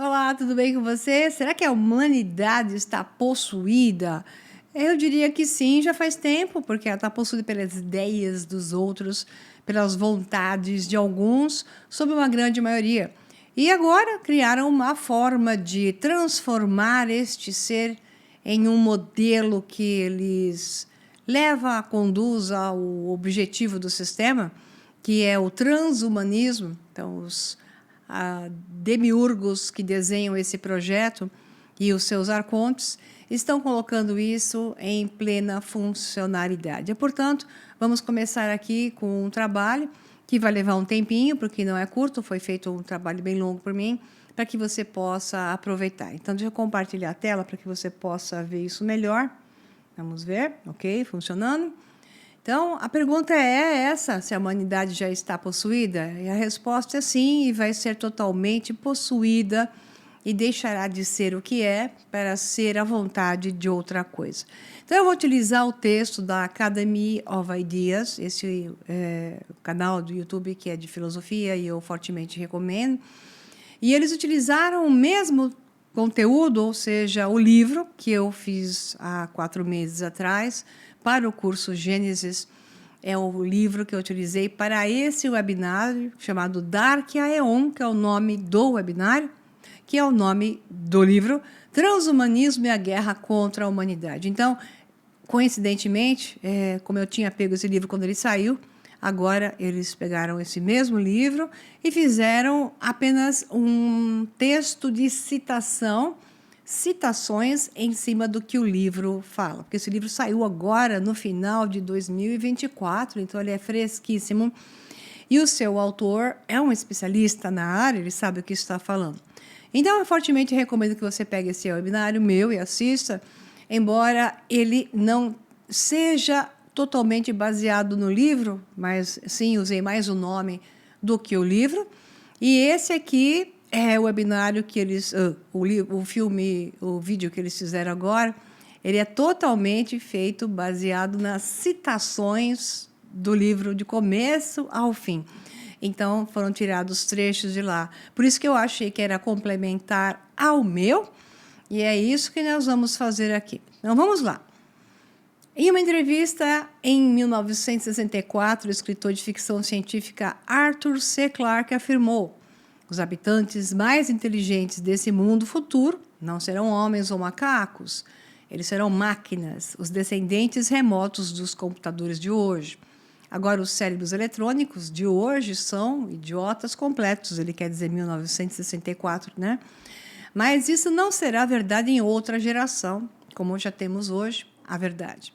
Olá, tudo bem com você? Será que a humanidade está possuída? Eu diria que sim, já faz tempo, porque ela está possuída pelas ideias dos outros, pelas vontades de alguns, sobre uma grande maioria. E agora criaram uma forma de transformar este ser em um modelo que eles conduz ao objetivo do sistema, que é o transhumanismo. Então, os demiurgos que desenham esse projeto e os seus arcontes estão colocando isso em plena funcionalidade. E, portanto, vamos começar aqui com um trabalho que vai levar um tempinho, porque não é curto, foi feito um trabalho bem longo por mim, para que você possa aproveitar. Então, deixa eu compartilhar a tela para que você possa ver isso melhor. Vamos ver, ok, funcionando. Então, a pergunta é essa, se a humanidade já está possuída? E a resposta é sim, e vai ser totalmente possuída e deixará de ser o que é para ser a vontade de outra coisa. Então, eu vou utilizar o texto da Academy of Ideas, esse canal do YouTube que é de filosofia e eu fortemente recomendo. E eles utilizaram o mesmo conteúdo, ou seja, o livro que eu fiz há 4 meses atrás, para o curso Gênesis. É o livro que eu utilizei para esse webinário, chamado Dark Aeon, que é o nome do webinário, que é o nome do livro, Transhumanismo e a Guerra contra a Humanidade. Então, coincidentemente, como eu tinha pego esse livro quando ele saiu, agora eles pegaram esse mesmo livro e fizeram apenas um texto de citações em cima do que o livro fala. Porque esse livro saiu agora no final de 2024, então ele é fresquíssimo. E o seu autor é um especialista na área, ele sabe o que está falando. Então, eu fortemente recomendo que você pegue esse webinário meu e assista, embora ele não seja totalmente baseado no livro, mas sim, usei mais o nome do que o livro. E esse aqui é o webinário que eles, o vídeo que eles fizeram agora, ele é totalmente feito baseado nas citações do livro de começo ao fim. Então, foram tirados trechos de lá. Por isso que eu achei que era complementar ao meu, e é isso que nós vamos fazer aqui. Então, vamos lá. Em uma entrevista em 1964, o escritor de ficção científica Arthur C. Clarke afirmou: os habitantes mais inteligentes desse mundo futuro não serão homens ou macacos, eles serão máquinas, os descendentes remotos dos computadores de hoje. Agora, os cérebros eletrônicos de hoje são idiotas completos, ele quer dizer 1964, né? Mas isso não será verdade em outra geração, como já temos hoje a verdade.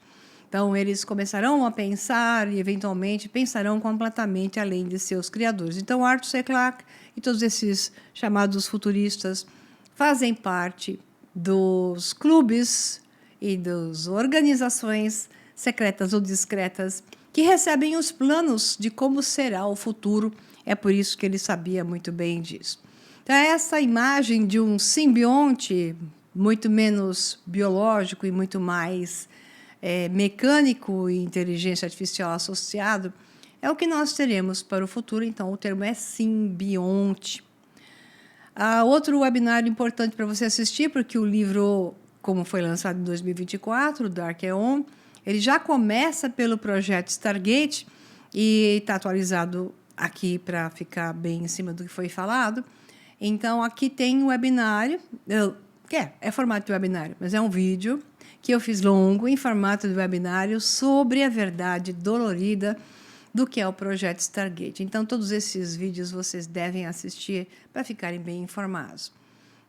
Então, eles começarão a pensar e, eventualmente, pensarão completamente além de seus criadores. Então, Arthur C. Clarke e todos esses chamados futuristas fazem parte dos clubes e das organizações secretas ou discretas que recebem os planos de como será o futuro. É por isso que ele sabia muito bem disso. Então, essa imagem de um simbionte muito menos biológico e muito mais mecânico e inteligência artificial associado é o que nós teremos para o futuro. Então, o termo é simbionte. Outro webinário importante para você assistir, porque o livro, como foi lançado em 2024, Dark Aeon, ele já começa pelo projeto Stargate e está atualizado aqui para ficar bem em cima do que foi falado. Então, aqui tem um webinário, é formato de webinário, mas é um vídeo que eu fiz longo, em formato de webinário, sobre a verdade dolorida do que é o projeto Stargate. Então, todos esses vídeos vocês devem assistir para ficarem bem informados.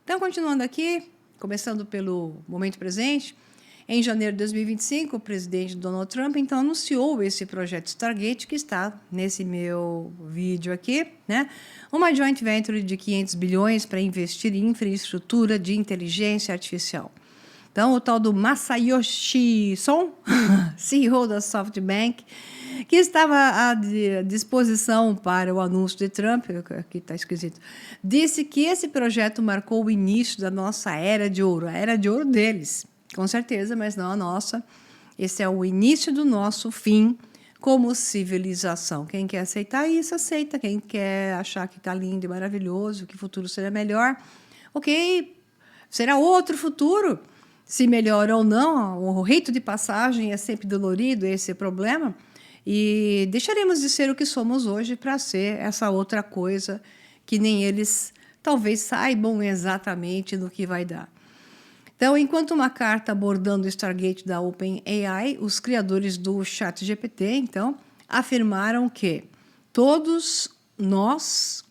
Então, continuando aqui, começando pelo momento presente, em janeiro de 2025, o presidente Donald Trump então anunciou esse projeto Stargate que está nesse meu vídeo aqui, né? Uma joint venture de 500 bilhões para investir em infraestrutura de inteligência artificial. Então, o tal do Masayoshi Son, CEO da SoftBank, que estava à disposição para o anúncio de Trump, aqui está esquisito, disse que esse projeto marcou o início da nossa era de ouro, a era de ouro deles. Com certeza, mas não a nossa. Esse é o início do nosso fim como civilização. Quem quer aceitar isso, aceita. Quem quer achar que está lindo e maravilhoso, que o futuro será melhor, Ok, será outro futuro. Se melhora ou não, o rito de passagem é sempre dolorido, esse é o problema. E deixaremos de ser o que somos hoje para ser essa outra coisa que nem eles talvez saibam exatamente do que vai dar. Então, enquanto uma carta abordando o Stargate da OpenAI, os criadores do ChatGPT, então, afirmaram que todos nós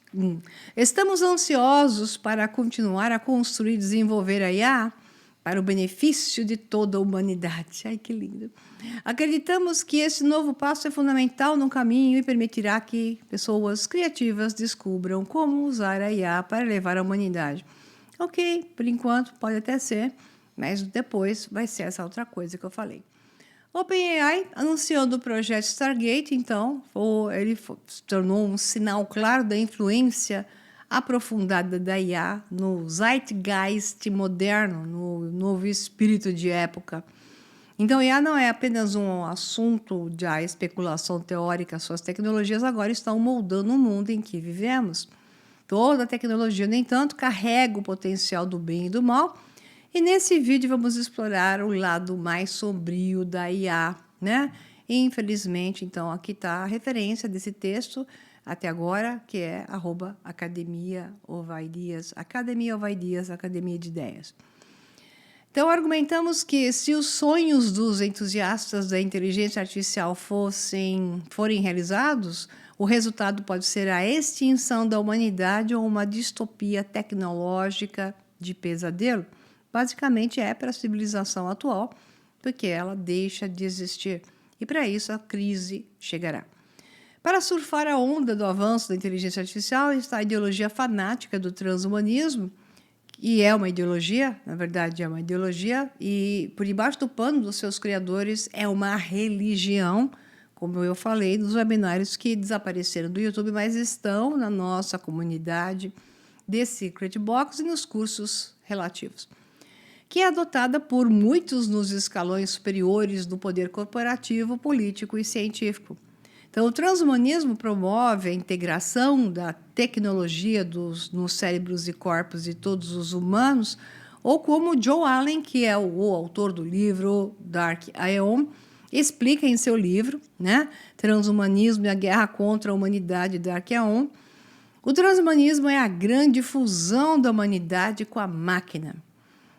estamos ansiosos para continuar a construir e desenvolver a IA para o benefício de toda a humanidade. Ai, que lindo! Acreditamos que esse novo passo é fundamental no caminho e permitirá que pessoas criativas descubram como usar a IA para levar a humanidade. Ok, por enquanto pode até ser, mas depois vai ser essa outra coisa que eu falei. OpenAI, anunciando o projeto Stargate, então, ele se tornou um sinal claro da influência aprofundada da IA no zeitgeist moderno, no novo espírito de época. Então, IA não é apenas um assunto de especulação teórica, suas tecnologias agora estão moldando o mundo em que vivemos. Toda tecnologia, no entanto, carrega o potencial do bem e do mal. E nesse vídeo vamos explorar o lado mais sombrio da IA, né? E, infelizmente, então, aqui está a referência desse texto até agora, que é @Academia Ovair-Dias, Academia Ovair-Dias, Academia de Ideias. Então, argumentamos que se os sonhos dos entusiastas da inteligência artificial forem realizados, o resultado pode ser a extinção da humanidade ou uma distopia tecnológica de pesadelo. Basicamente é para a civilização atual, porque ela deixa de existir. E para isso a crise chegará. Para surfar a onda do avanço da inteligência artificial está a ideologia fanática do transhumanismo, e é uma ideologia, na verdade é uma ideologia, e por debaixo do pano dos seus criadores é uma religião, como eu falei nos webinários que desapareceram do YouTube, mas estão na nossa comunidade The Secret Box e nos cursos relativos, que é adotada por muitos nos escalões superiores do poder corporativo, político e científico. Então, o transhumanismo promove a integração da tecnologia nos cérebros e corpos de todos os humanos, ou como Joe Allen, que é o autor do livro Dark Aeon, explica em seu livro, né, Transhumanismo e a Guerra contra a Humanidade, Dark Aeon, o transhumanismo é a grande fusão da humanidade com a máquina.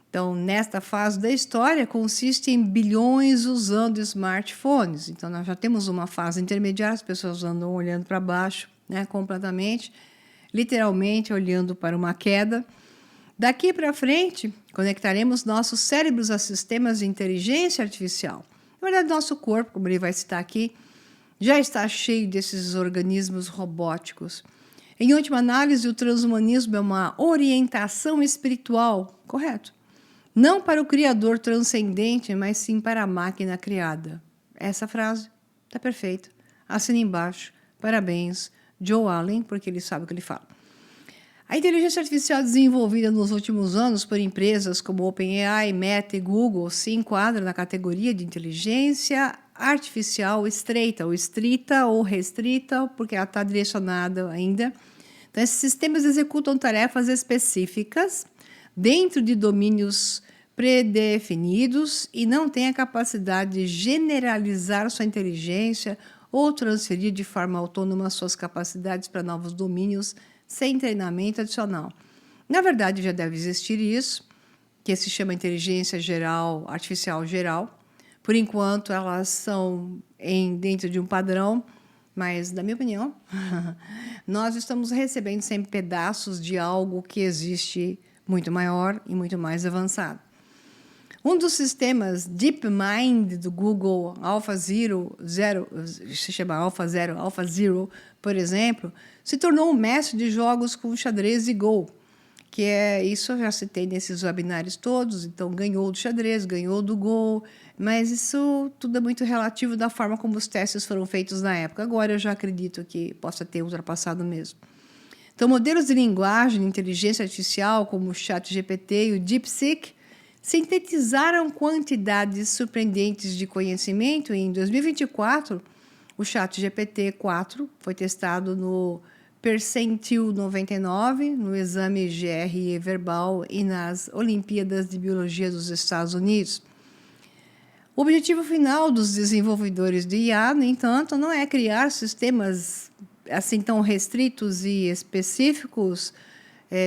Então, nesta fase da história, consiste em bilhões usando smartphones. Então, nós já temos uma fase intermediária, as pessoas andam olhando para baixo, né, completamente, literalmente olhando para uma queda. Daqui para frente, conectaremos nossos cérebros a sistemas de inteligência artificial. Na verdade, nosso corpo, como ele vai citar aqui, já está cheio desses organismos robóticos. Em última análise, o transhumanismo é uma orientação espiritual, correto? Não para o Criador transcendente, mas sim para a máquina criada. Essa frase está perfeita. Assina embaixo. Parabéns, Joe Allen, porque ele sabe o que ele fala. A inteligência artificial desenvolvida nos últimos anos por empresas como OpenAI, Meta e Google se enquadra na categoria de inteligência artificial estreita, ou estrita ou restrita, porque ela está direcionada ainda. Então, esses sistemas executam tarefas específicas dentro de domínios predefinidos e não têm a capacidade de generalizar sua inteligência ou transferir de forma autônoma suas capacidades para novos domínios sem treinamento adicional. Na verdade, já deve existir isso, que se chama inteligência artificial geral. Por enquanto, elas são dentro de um padrão, mas, na minha opinião, nós estamos recebendo sempre pedaços de algo que existe muito maior e muito mais avançado. Um dos sistemas DeepMind do Google AlphaZero, se chama AlphaZero, por exemplo, se tornou um mestre de jogos com xadrez e Go, que isso eu já citei nesses webinários todos, então ganhou do xadrez, ganhou do Go, mas isso tudo é muito relativo da forma como os testes foram feitos na época. Agora eu já acredito que possa ter ultrapassado mesmo. Então, modelos de linguagem de inteligência artificial, como o ChatGPT e o DeepSeek, sintetizaram quantidades surpreendentes de conhecimento e, em 2024, o ChatGPT 4 foi testado no percentil 99 no exame GRE verbal e nas Olimpíadas de Biologia dos Estados Unidos. O objetivo final dos desenvolvedores de IA, no entanto, não é criar sistemas assim tão restritos e específicos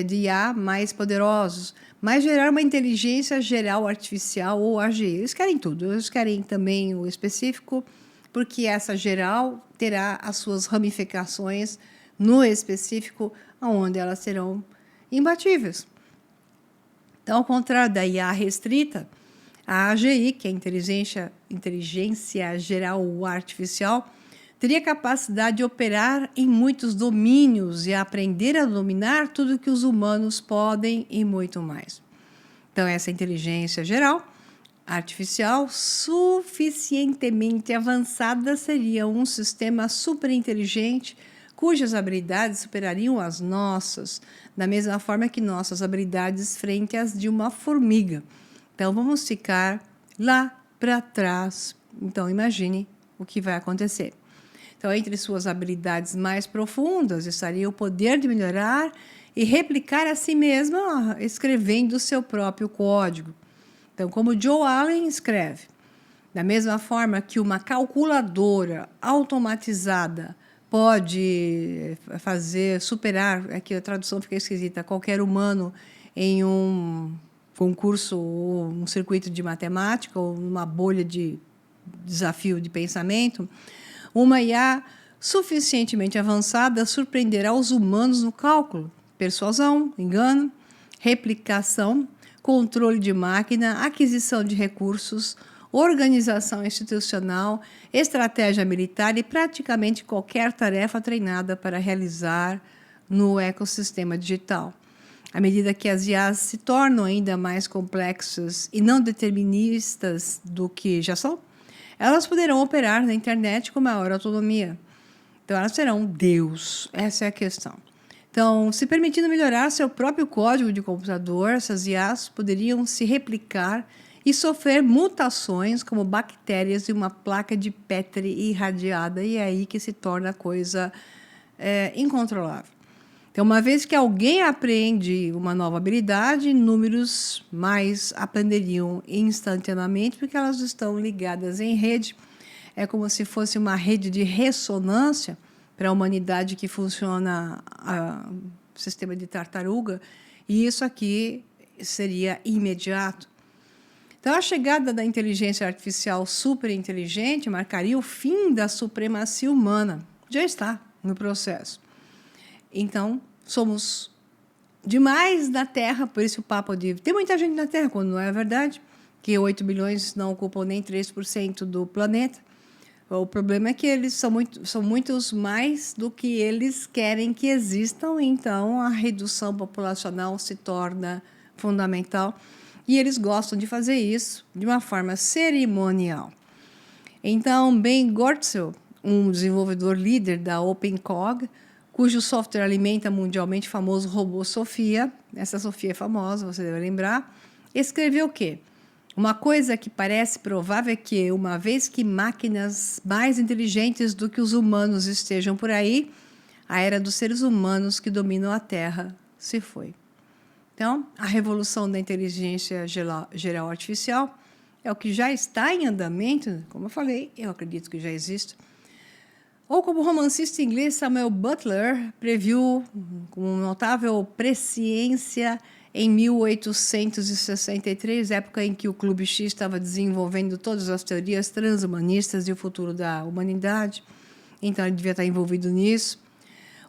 de IA mais poderosos, mas gerar uma inteligência geral artificial ou AGI. Eles querem tudo, eles querem também o específico, porque essa geral terá as suas ramificações no específico, onde elas serão imbatíveis. Então, ao contrário da IA restrita, a AGI, que é a inteligência geral artificial, teria capacidade de operar em muitos domínios e aprender a dominar tudo que os humanos podem e muito mais. Então, essa inteligência geral artificial suficientemente avançada seria um sistema superinteligente cujas habilidades superariam as nossas, da mesma forma que nossas habilidades frente às de uma formiga. Então, vamos ficar lá para trás. Então, imagine o que vai acontecer. Então, entre suas habilidades mais profundas estaria o poder de melhorar e replicar a si mesma, escrevendo o seu próprio código. Então, como Joe Allen escreve, da mesma forma que uma calculadora automatizada pode superar, aqui a tradução fica esquisita, qualquer humano em um concurso ou um circuito de matemática ou uma bolha de desafio de pensamento, uma IA suficientemente avançada surpreenderá os humanos no cálculo, persuasão, engano, replicação, controle de máquina, aquisição de recursos, organização institucional, estratégia militar e praticamente qualquer tarefa treinada para realizar no ecossistema digital. À medida que as IAs se tornam ainda mais complexas e não deterministas do que já são, elas poderão operar na internet com maior autonomia. Então, elas serão Deus. Essa é a questão. Então, se permitindo melhorar seu próprio código de computador, essas IAs poderiam se replicar e sofrer mutações como bactérias e uma placa de Petri irradiada, e é aí que se torna a coisa incontrolável. Então, uma vez que alguém aprende uma nova habilidade, números mais aprenderiam instantaneamente, porque elas estão ligadas em rede. É como se fosse uma rede de ressonância para a humanidade que funciona o sistema de tartaruga, e isso aqui seria imediato. Então, a chegada da inteligência artificial superinteligente marcaria o fim da supremacia humana. Já está no processo. Então, somos demais na Terra, por isso o papo de... Tem muita gente na Terra, quando não é verdade, que 8 bilhões não ocupam nem 3% do planeta. O problema é que eles são muitos mais do que eles querem que existam, então a redução populacional se torna fundamental. E eles gostam de fazer isso de uma forma cerimonial. Então, Ben Goertzel, um desenvolvedor líder da OpenCog, cujo software alimenta mundialmente famoso robô Sofia, essa Sofia é famosa, você deve lembrar, escreveu o quê? Uma coisa que parece provável é que, uma vez que máquinas mais inteligentes do que os humanos estejam por aí, a era dos seres humanos que dominam a Terra se foi. Então, a revolução da inteligência geral artificial é o que já está em andamento, como eu falei, eu acredito que já existe. Ou como o romancista inglês Samuel Butler previu com notável presciência em 1863, época em que o Clube X estava desenvolvendo todas as teorias transhumanistas e o futuro da humanidade. Então, ele devia estar envolvido nisso.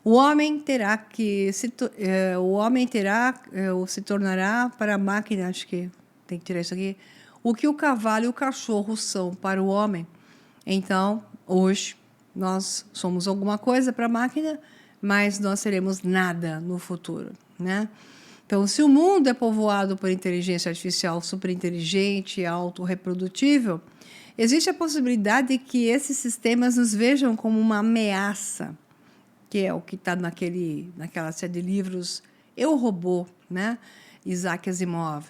O homem se tornará para a máquina, acho que tem que tirar isso aqui, o que o cavalo e o cachorro são para o homem. Então, hoje, nós somos alguma coisa para a máquina, mas nós seremos nada no futuro, né? Então, se o mundo é povoado por inteligência artificial superinteligente e autorreprodutível, existe a possibilidade de que esses sistemas nos vejam como uma ameaça, que é o que está naquela série de livros Eu, Robô, né? Isaac Asimov.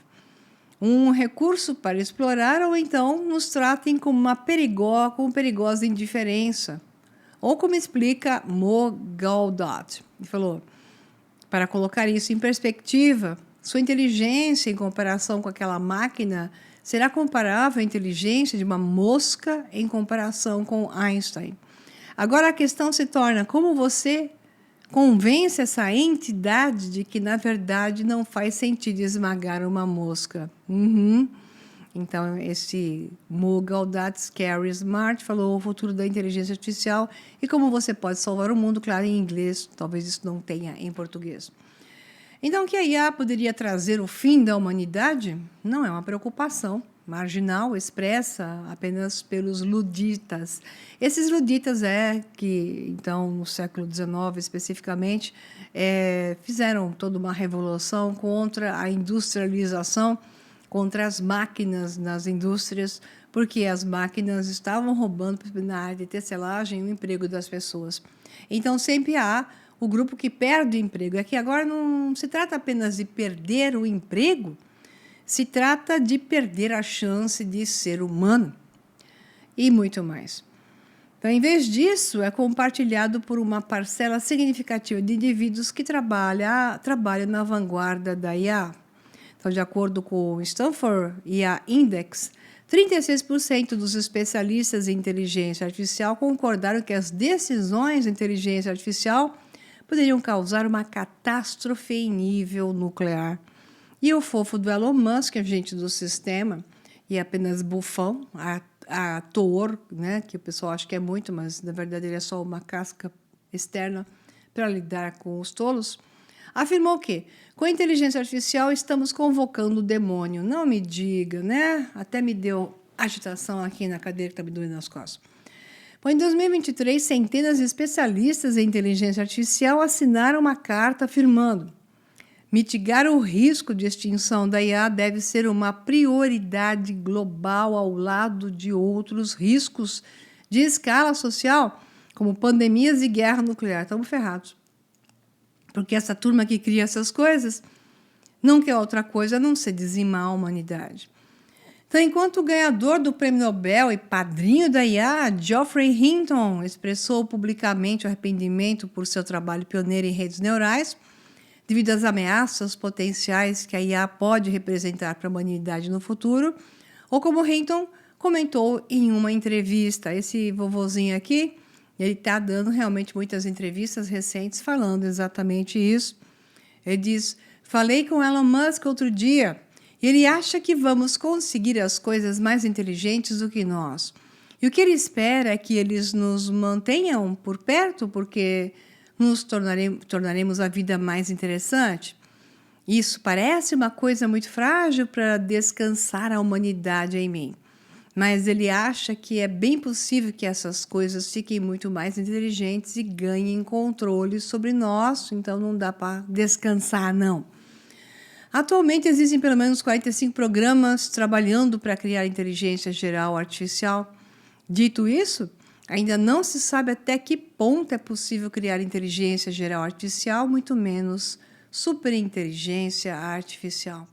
Um recurso para explorar ou então nos tratem como uma perigosa indiferença, Ou como explica Mo Gaudat, ele falou, para colocar isso em perspectiva, sua inteligência em comparação com aquela máquina será comparável à inteligência de uma mosca em comparação com Einstein. Agora a questão se torna como você convence essa entidade de que, na verdade, não faz sentido esmagar uma mosca. Então, esse Mo Gaudat Scary Smart falou o futuro da inteligência artificial e como você pode salvar o mundo, claro, em inglês, talvez isso não tenha em português. Então, que a IA poderia trazer o fim da humanidade não é uma preocupação marginal, expressa apenas pelos luditas. Esses luditas então, no século XIX, especificamente, fizeram toda uma revolução contra a industrialização, contra as máquinas nas indústrias, porque as máquinas estavam roubando na área de tecelagem o emprego das pessoas. Então, sempre há o grupo que perde o emprego. É que agora não se trata apenas de perder o emprego, se trata de perder a chance de ser humano e muito mais. Então, em vez disso, é compartilhado por uma parcela significativa de indivíduos que trabalham na vanguarda da IA. Então, de acordo com o Stanford IA Index, 36% dos especialistas em inteligência artificial concordaram que as decisões de inteligência artificial poderiam causar uma catástrofe em nível nuclear. E o fofo do Elon Musk, agente do sistema, e apenas bufão, ator, né, que o pessoal acha que é muito, mas na verdade ele é só uma casca externa para lidar com os tolos, afirmou que, com a inteligência artificial, estamos convocando o demônio. Não me diga, né? Até me deu agitação aqui na cadeira que está me doendo nas costas. Bom, em 2023, centenas de especialistas em inteligência artificial assinaram uma carta afirmando: mitigar o risco de extinção da IA deve ser uma prioridade global ao lado de outros riscos de escala social, como pandemias e guerra nuclear. Estamos ferrados. Porque essa turma que cria essas coisas não quer outra coisa a não ser dizimar a humanidade. Então, enquanto o ganhador do Prêmio Nobel e padrinho da IA, Geoffrey Hinton, expressou publicamente o arrependimento por seu trabalho pioneiro em redes neurais, devido às ameaças potenciais que a IA pode representar para a humanidade no futuro, ou como Hinton comentou em uma entrevista, esse vovozinho aqui, ele está dando realmente muitas entrevistas recentes falando exatamente isso. Ele diz, falei com Elon Musk outro dia, e ele acha que vamos conseguir as coisas mais inteligentes do que nós. E o que ele espera é que eles nos mantenham por perto, porque nos tornaremos a vida mais interessante. Isso parece uma coisa muito frágil para descansar a humanidade em mim. Mas ele acha que é bem possível que essas coisas fiquem muito mais inteligentes e ganhem controle sobre nós, então não dá para descansar, não. Atualmente existem pelo menos 45 programas trabalhando para criar inteligência geral artificial. Dito isso, ainda não se sabe até que ponto é possível criar inteligência geral artificial, muito menos superinteligência artificial.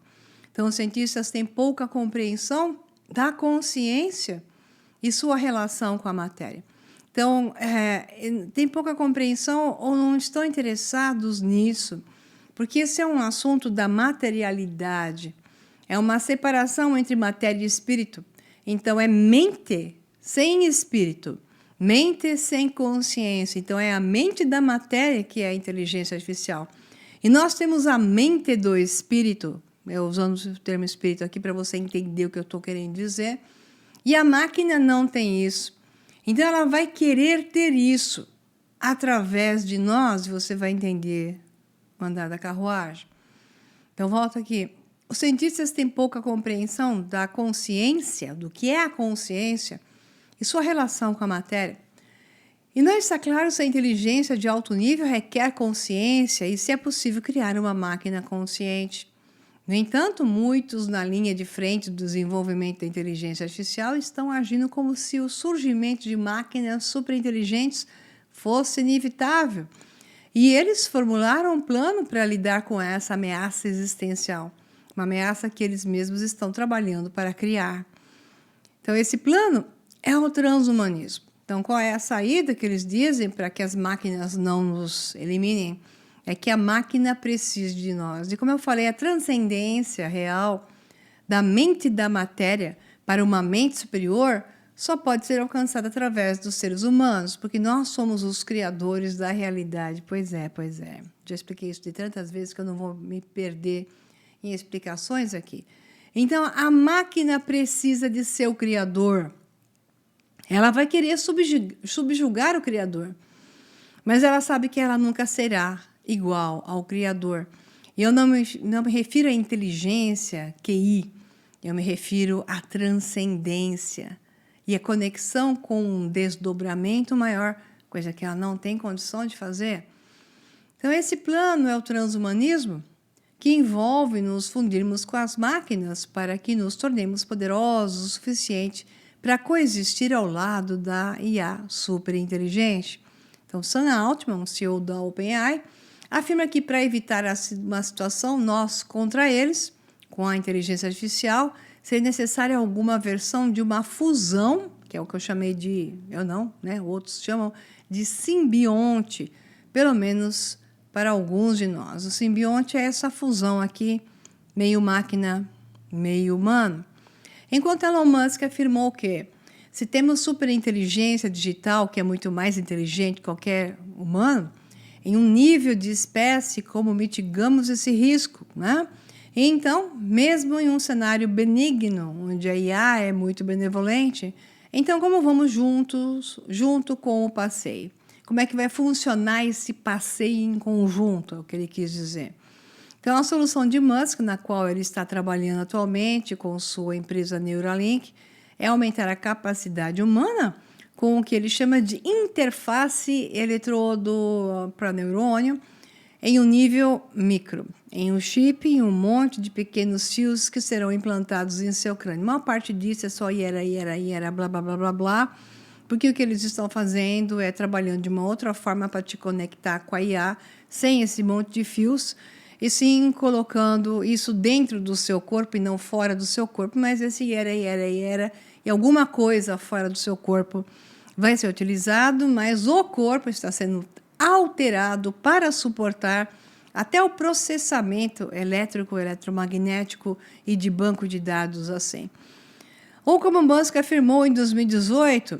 Então, os cientistas têm pouca compreensão da consciência e sua relação com a matéria. Então, tem pouca compreensão ou não estão interessados nisso, porque esse é um assunto da materialidade. É uma separação entre matéria e espírito. Então, é mente sem espírito, mente sem consciência. Então, é a mente da matéria que é a inteligência artificial. E nós temos a mente do espírito, eu usando o termo espírito aqui para você entender o que eu estou querendo dizer. E a máquina não tem isso. Então, ela vai querer ter isso através de nós, e você vai entender o andar da carruagem. Então, volta aqui. Os cientistas têm pouca compreensão da consciência, do que é a consciência e sua relação com a matéria. E não está claro se a inteligência de alto nível requer consciência e se é possível criar uma máquina consciente. No entanto, muitos na linha de frente do desenvolvimento da inteligência artificial estão agindo como se o surgimento de máquinas superinteligentes fosse inevitável. E eles formularam um plano para lidar com essa ameaça existencial, uma ameaça que eles mesmos estão trabalhando para criar. Então, esse plano é o transhumanismo. Então, qual é a saída que eles dizem para que as máquinas não nos eliminem? É que a máquina precisa de nós. E como eu falei, a transcendência real da mente da matéria para uma mente superior só pode ser alcançada através dos seres humanos, porque nós somos os criadores da realidade. Pois é, pois é. Já expliquei isso de tantas vezes que eu não vou me perder em explicações aqui. Então, a máquina precisa de seu criador. Ela vai querer subjugar o criador, mas ela sabe que ela nunca será igual ao criador. E eu não me refiro à inteligência, QI, eu me refiro à transcendência e a conexão com um desdobramento maior, coisa que ela não tem condição de fazer. Então, esse plano é o transhumanismo, que envolve nos fundirmos com as máquinas para que nos tornemos poderosos o suficiente para coexistir ao lado da IA superinteligente. Então, Sam Altman, CEO da OpenAI, afirma que para evitar uma situação nós contra eles, com a inteligência artificial, seria necessária alguma versão de uma fusão, que é o que eu chamei de, eu não, né? Outros chamam de simbionte, pelo menos para alguns de nós. O simbionte é essa fusão aqui, meio máquina, meio humano. Enquanto Elon Musk afirmou que se temos superinteligência digital, que é muito mais inteligente que qualquer humano, em um nível de espécie, como mitigamos esse risco, né? E então, mesmo em um cenário benigno, onde a IA é muito benevolente, então como vamos junto com o passeio? Como é que vai funcionar esse passeio em conjunto, é o que ele quis dizer. Então, a solução de Musk, na qual ele está trabalhando atualmente com sua empresa Neuralink, é aumentar a capacidade humana com o que ele chama de interface eletrodo para neurônio em um nível micro, em um chip e um monte de pequenos fios que serão implantados em seu crânio. Uma parte disso é só iera, blá, blá, blá, blá, blá, porque o que eles estão fazendo é trabalhando de uma outra forma para te conectar com a IA, sem esse monte de fios, e sim colocando isso dentro do seu corpo e não fora do seu corpo, mas esse iera, e alguma coisa fora do seu corpo vai ser utilizado, mas o corpo está sendo alterado para suportar até o processamento elétrico, eletromagnético e de banco de dados assim. Ou como Musk afirmou em 2018,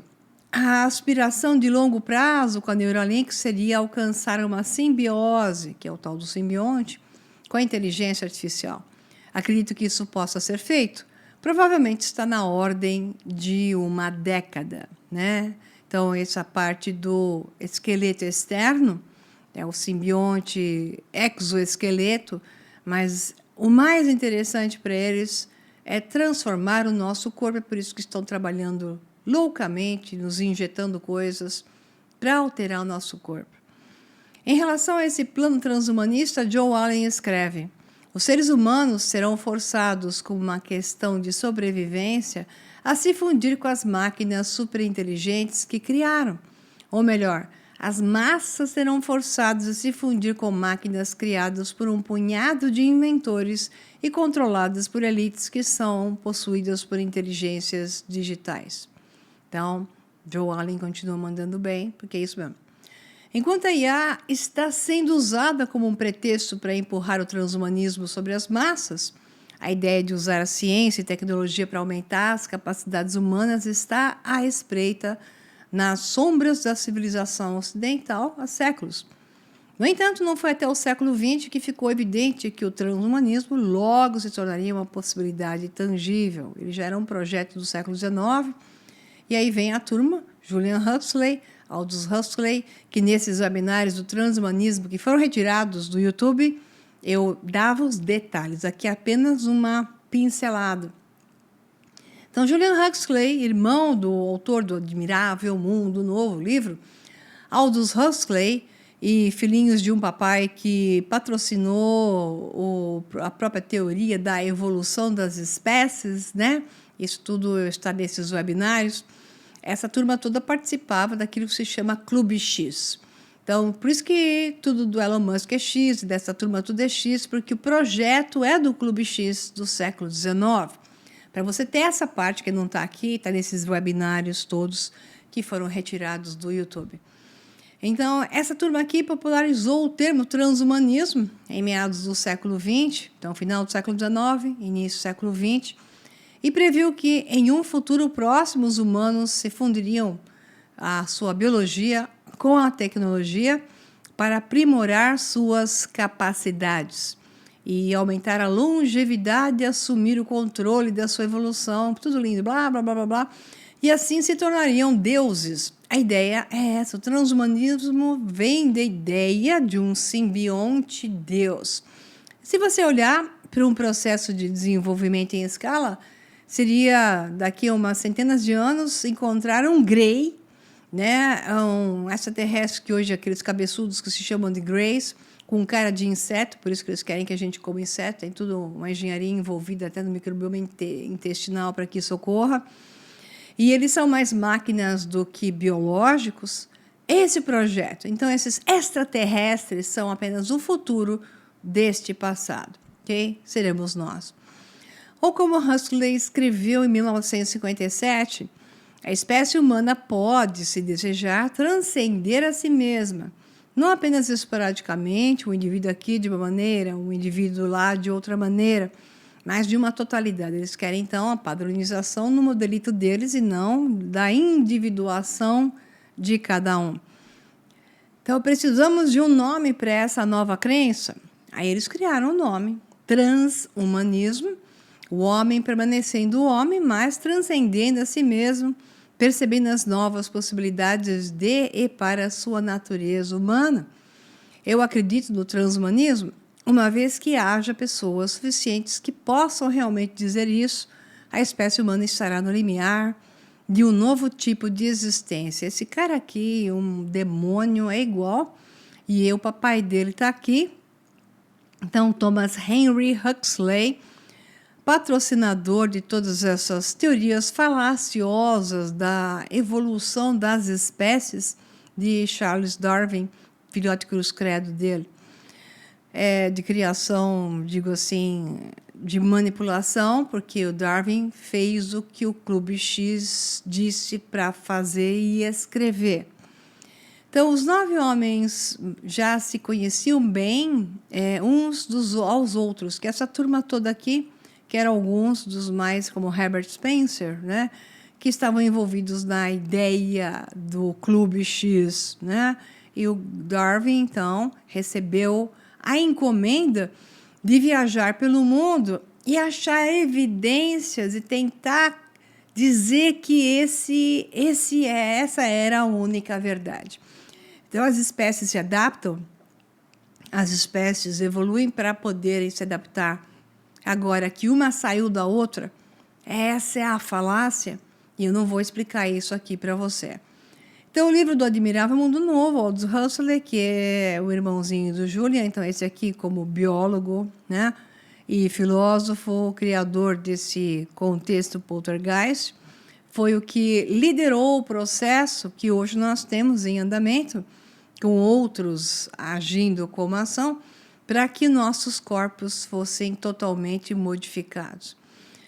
a aspiração de longo prazo com a Neuralink seria alcançar uma simbiose, que é o tal do simbionte, com a inteligência artificial. Acredito que isso possa ser feito. Provavelmente está na ordem de uma década, né? Então, essa parte do esqueleto externo, é o simbionte exoesqueleto, mas o mais interessante para eles é transformar o nosso corpo, é por isso que estão trabalhando loucamente, nos injetando coisas para alterar o nosso corpo. Em relação a esse plano transhumanista, Joe Allen escreve: os seres humanos serão forçados, como uma questão de sobrevivência, a se fundir com as máquinas superinteligentes que criaram. Ou melhor, as massas serão forçadas a se fundir com máquinas criadas por um punhado de inventores e controladas por elites que são possuídas por inteligências digitais. Então, Joe Allen continua mandando bem, porque é isso mesmo. Enquanto a IA está sendo usada como um pretexto para empurrar o transhumanismo sobre as massas, a ideia de usar a ciência e tecnologia para aumentar as capacidades humanas está à espreita nas sombras da civilização ocidental há séculos. No entanto, não foi até o século XX que ficou evidente que o transhumanismo logo se tornaria uma possibilidade tangível. Ele já era um projeto do século XIX, e aí vem a turma, Julian Huxley, Aldous Huxley, que nesses webinários do transhumanismo que foram retirados do YouTube, eu dava os detalhes, aqui apenas uma pincelada. Então, Julian Huxley, irmão do autor do admirável Mundo Novo livro, Aldous Huxley, e filhinhos de um papai que patrocinou a própria teoria da evolução das espécies, né? Isso tudo está nesses webinários. Essa turma toda participava daquilo que se chama Clube X. Então, por isso que tudo do Elon Musk é X, dessa turma tudo é X, porque o projeto é do Clube X do século XIX. Para você ter essa parte que não está aqui, está nesses webinários todos que foram retirados do YouTube. Então, essa turma aqui popularizou o termo transhumanismo em meados do século XX, então final do século XIX, início do século XX, e previu que em um futuro próximo os humanos se fundiriam a sua biologia com a tecnologia para aprimorar suas capacidades e aumentar a longevidade e assumir o controle da sua evolução, tudo lindo, blá, blá, blá, blá, blá, e assim se tornariam deuses. A ideia é essa, o transhumanismo vem da ideia de um simbionte Deus. Se você olhar para um processo de desenvolvimento em escala, seria daqui a umas centenas de anos encontrar um Grey, né, um extraterrestre que hoje é aqueles cabeçudos que se chamam de Greys, com cara de inseto, por isso que eles querem que a gente coma inseto, tem tudo uma engenharia envolvida até no microbioma intestinal para que isso ocorra. E eles são mais máquinas do que biológicos. Esse projeto, então esses extraterrestres são apenas o futuro deste passado, ok? Seremos nós. Ou como Huxley escreveu em 1957, a espécie humana pode, se desejar, transcender a si mesma. Não apenas esporadicamente, um indivíduo aqui de uma maneira, um indivíduo lá de outra maneira, mas de uma totalidade. Eles querem, então, a padronização no modelito deles e não da individuação de cada um. Então, precisamos de um nome para essa nova crença. Aí eles criaram o nome, transhumanismo, o homem permanecendo o homem, mas transcendendo a si mesmo, percebendo as novas possibilidades de e para a sua natureza humana. Eu acredito no transhumanismo, uma vez que haja pessoas suficientes que possam realmente dizer isso, a espécie humana estará no limiar de um novo tipo de existência. Esse cara aqui, um demônio, é igual, e o papai dele está aqui. Então, Thomas Henry Huxley, patrocinador de todas essas teorias falaciosas da evolução das espécies de Charles Darwin, filhote cruz credo dele. De criação, digo assim, de manipulação, porque o Darwin fez o que o Clube X disse para fazer e escrever. Então, os 9 homens já se conheciam bem uns aos outros, que essa turma toda aqui, que eram alguns dos mais, como Herbert Spencer, né, que estavam envolvidos na ideia do Clube X, né, e o Darwin, então, recebeu a encomenda de viajar pelo mundo e achar evidências e tentar dizer que essa era a única verdade. Então, as espécies se adaptam, as espécies evoluem para poderem se adaptar. Agora, que uma saiu da outra, essa é a falácia, e eu não vou explicar isso aqui para você. Então, o livro do Admirável Mundo Novo, Aldous Huxley, que é o irmãozinho do Julian, então esse aqui como biólogo, né, e filósofo, criador desse contexto poltergeist, foi o que liderou o processo que hoje nós temos em andamento, com outros agindo como ação, para que nossos corpos fossem totalmente modificados.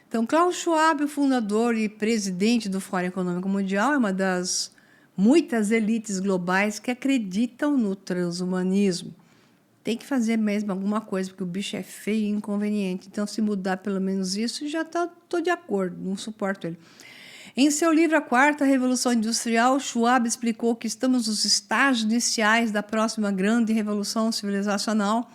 Então, Klaus Schwab, o fundador e presidente do Fórum Econômico Mundial, é uma das muitas elites globais que acreditam no transhumanismo. Tem que fazer mesmo alguma coisa, porque o bicho é feio e inconveniente. Então, se mudar pelo menos isso, já estou de acordo, não suporto ele. Em seu livro A Quarta Revolução Industrial, Schwab explicou que estamos nos estágios iniciais da próxima grande revolução civilizacional,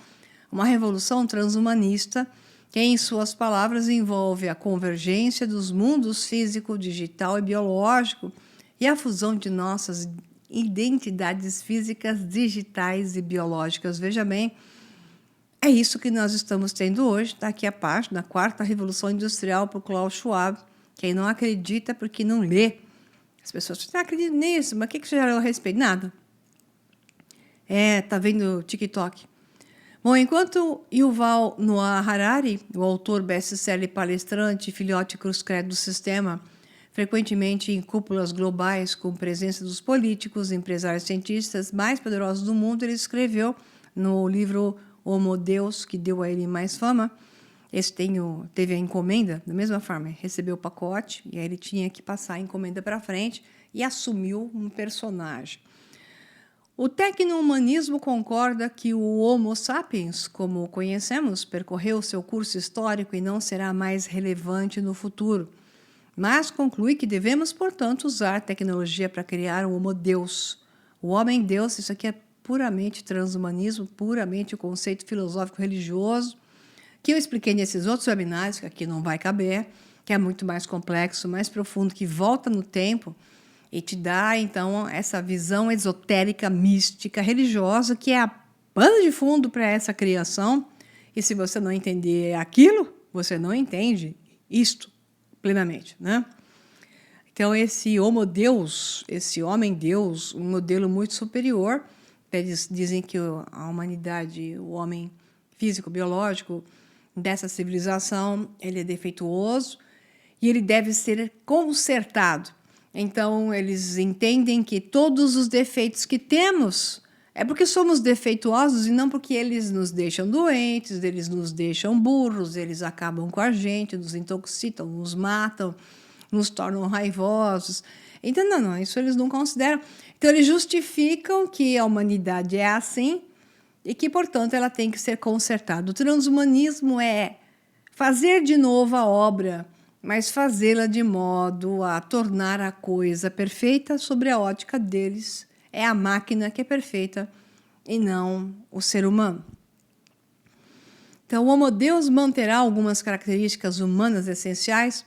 uma revolução transhumanista, que, em suas palavras, envolve a convergência dos mundos físico, digital e biológico e a fusão de nossas identidades físicas, digitais e biológicas. Veja bem, é isso que nós estamos tendo hoje. Está aqui a página, a Quarta Revolução Industrial, por Klaus Schwab. Quem não acredita porque não lê. As pessoas não acreditam nisso, mas o que você já leu a respeito? Nada. Tá vendo o TikTok. Bom, enquanto Yuval Noah Harari, o autor best-seller palestrante, filhote cruz credo do sistema, frequentemente em cúpulas globais com presença dos políticos, empresários e cientistas mais poderosos do mundo, ele escreveu no livro Homo Deus, que deu a ele mais fama. Esse teve a encomenda, da mesma forma, recebeu o pacote, e aí ele tinha que passar a encomenda para frente, e assumiu um personagem. O tecno-humanismo concorda que o Homo sapiens, como o conhecemos, percorreu seu curso histórico e não será mais relevante no futuro, mas conclui que devemos, portanto, usar tecnologia para criar o Homo Deus. O homem-deus, isso aqui é puramente transhumanismo, puramente o conceito filosófico religioso, que eu expliquei nesses outros webinários, que aqui não vai caber, que é muito mais complexo, mais profundo, que volta no tempo e te dá, então, essa visão esotérica, mística, religiosa, que é a pano de fundo para essa criação. E se você não entender aquilo, você não entende isto plenamente, né? Então, esse Homo Deus, esse homem-deus, um modelo muito superior, eles dizem que a humanidade, o homem físico, biológico dessa civilização, ele é defeituoso e ele deve ser consertado. Então, eles entendem que todos os defeitos que temos é porque somos defeituosos e não porque eles nos deixam doentes, eles nos deixam burros, eles acabam com a gente, nos intoxicam, nos matam, nos tornam raivosos. Então, não, isso eles não consideram. Então, eles justificam que a humanidade é assim e que, portanto, ela tem que ser consertada. O transhumanismo é fazer de novo a obra, mas fazê-la de modo a tornar a coisa perfeita sobre a ótica deles. É a máquina que é perfeita e não o ser humano. Então, o Homo Deus manterá algumas características humanas essenciais,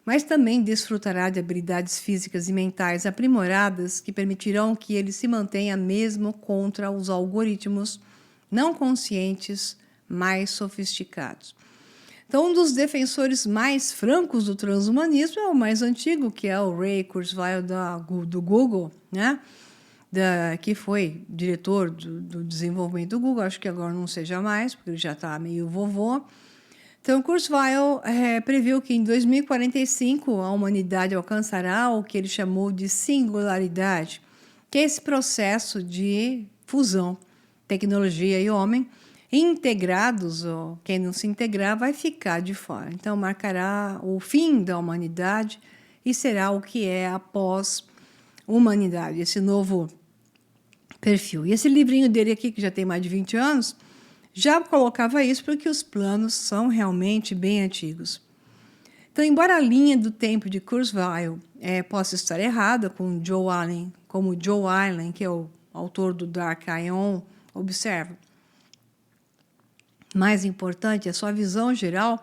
mas também desfrutará de habilidades físicas e mentais aprimoradas que permitirão que ele se mantenha mesmo contra os algoritmos não conscientes mais sofisticados. Então, um dos defensores mais francos do transhumanismo é o mais antigo, que é o Ray Kurzweil do Google, né? Que foi diretor do desenvolvimento do Google, acho que agora não seja mais, porque ele já está meio vovô. Então, Kurzweil previu que em 2045 a humanidade alcançará o que ele chamou de singularidade, que é esse processo de fusão, tecnologia e homem, integrados, ou quem não se integrar vai ficar de fora. Então, marcará o fim da humanidade e será o que é a pós-humanidade, esse novo perfil. E esse livrinho dele aqui, que já tem mais de 20 anos, já colocava isso porque os planos são realmente bem antigos. Então, embora a linha do tempo de Kurzweil possa estar errada, como Joe Allen, que é o autor do Dark Aion, observa. Mais importante é a sua visão geral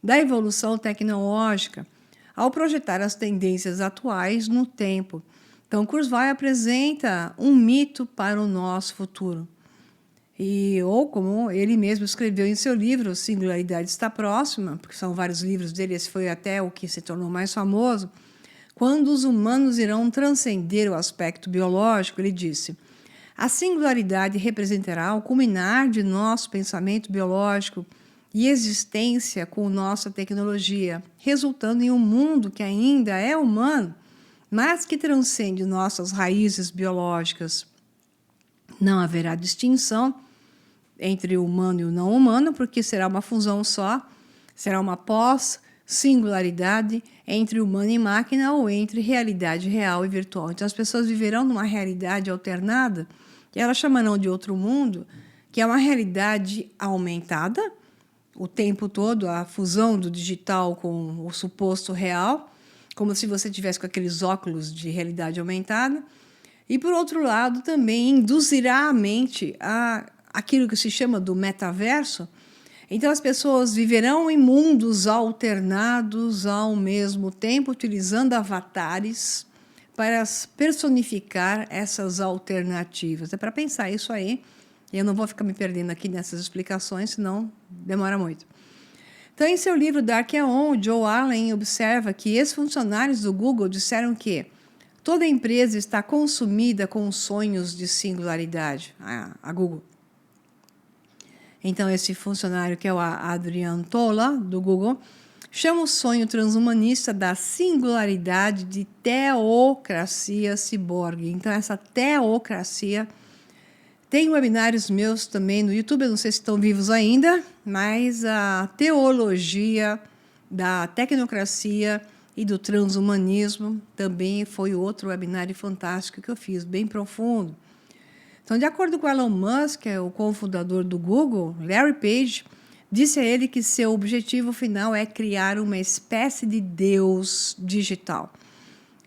da evolução tecnológica ao projetar as tendências atuais no tempo. Então, Kurzweil apresenta um mito para o nosso futuro. Ou como ele mesmo escreveu em seu livro, Singularidade Está Próxima, porque são vários livros dele, esse foi até o que se tornou mais famoso, quando os humanos irão transcender o aspecto biológico, ele disse: a singularidade representará o culminar de nosso pensamento biológico e existência com nossa tecnologia, resultando em um mundo que ainda é humano, mas que transcende nossas raízes biológicas. Não haverá distinção entre o humano e o não humano, porque será uma fusão só, será uma pós-singularidade entre humano e máquina ou entre realidade real e virtual. Então, as pessoas viverão numa realidade alternada, que elas chamarão de outro mundo, que é uma realidade aumentada, o tempo todo, a fusão do digital com o suposto real, como se você tivesse com aqueles óculos de realidade aumentada. E, por outro lado, também induzirá a mente a aquilo que se chama do metaverso. Então, as pessoas viverão em mundos alternados ao mesmo tempo, utilizando avatares para personificar essas alternativas. É para pensar isso aí. Eu não vou ficar me perdendo aqui nessas explicações, senão demora muito. Então, em seu livro Dark Aion, o Joe Allen observa que ex-funcionários do Google disseram que toda empresa está consumida com sonhos de singularidade, a Google. Então, esse funcionário, que é o Adrian Tola, do Google, chama o sonho transhumanista da singularidade de teocracia ciborgue. Então, essa teocracia... Tem webinários meus também no YouTube, eu não sei se estão vivos ainda, mas a teologia da tecnocracia e do transhumanismo. Também foi outro webinário fantástico que eu fiz, bem profundo. Então, de acordo com Elon Musk, o cofundador do Google, Larry Page, disse a ele que seu objetivo final é criar uma espécie de Deus digital.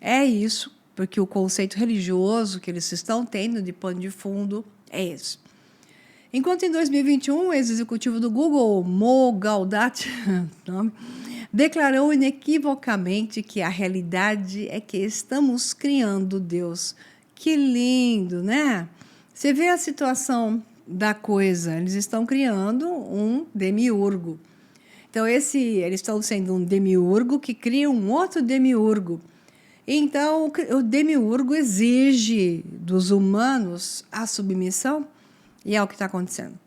É isso, porque o conceito religioso que eles estão tendo de pano de fundo é esse. Enquanto em 2021, o ex-executivo do Google, Mo Gaudat, declarou inequivocamente que a realidade é que estamos criando Deus. Que lindo, né? Você vê a situação da coisa, eles estão criando um demiurgo. Então, eles estão sendo um demiurgo que cria um outro demiurgo. Então, o demiurgo exige dos humanos a submissão, e é o que está acontecendo.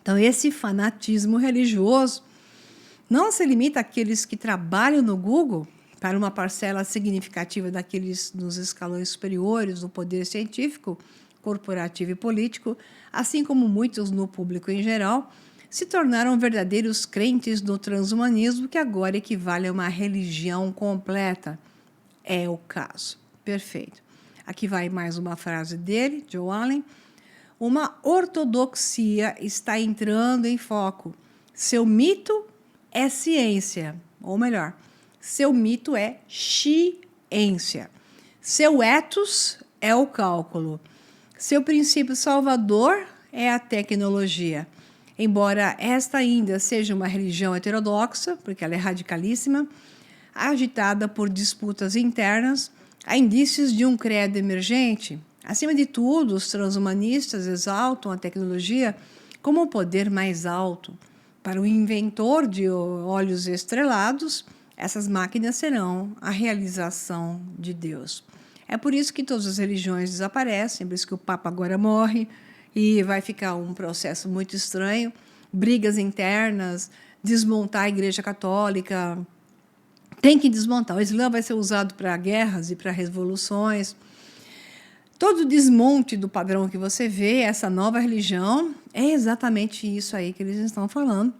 Então, esse fanatismo religioso não se limita àqueles que trabalham no Google, para uma parcela significativa daqueles nos escalões superiores do poder científico, corporativo e político, assim como muitos no público em geral, se tornaram verdadeiros crentes no transhumanismo, que agora equivale a uma religião completa. É o caso. Perfeito. Aqui vai mais uma frase dele, Joe Allen. Uma ortodoxia está entrando em foco. Seu mito é ciência, ou melhor, seu mito é ciência. Seu ethos é o cálculo. Seu princípio salvador é a tecnologia. Embora esta ainda seja uma religião heterodoxa, porque ela é radicalíssima, agitada por disputas internas, há indícios de um credo emergente. Acima de tudo, os transhumanistas exaltam a tecnologia como o poder mais alto. Para o inventor de olhos estrelados, essas máquinas serão a realização de Deus. É por isso que todas as religiões desaparecem, por isso que o Papa agora morre e vai ficar um processo muito estranho, brigas internas, desmontar a Igreja Católica. Tem que desmontar. O Islã vai ser usado para guerras e para revoluções. Todo o desmonte do padrão que você vê, essa nova religião, é exatamente isso aí que eles estão falando.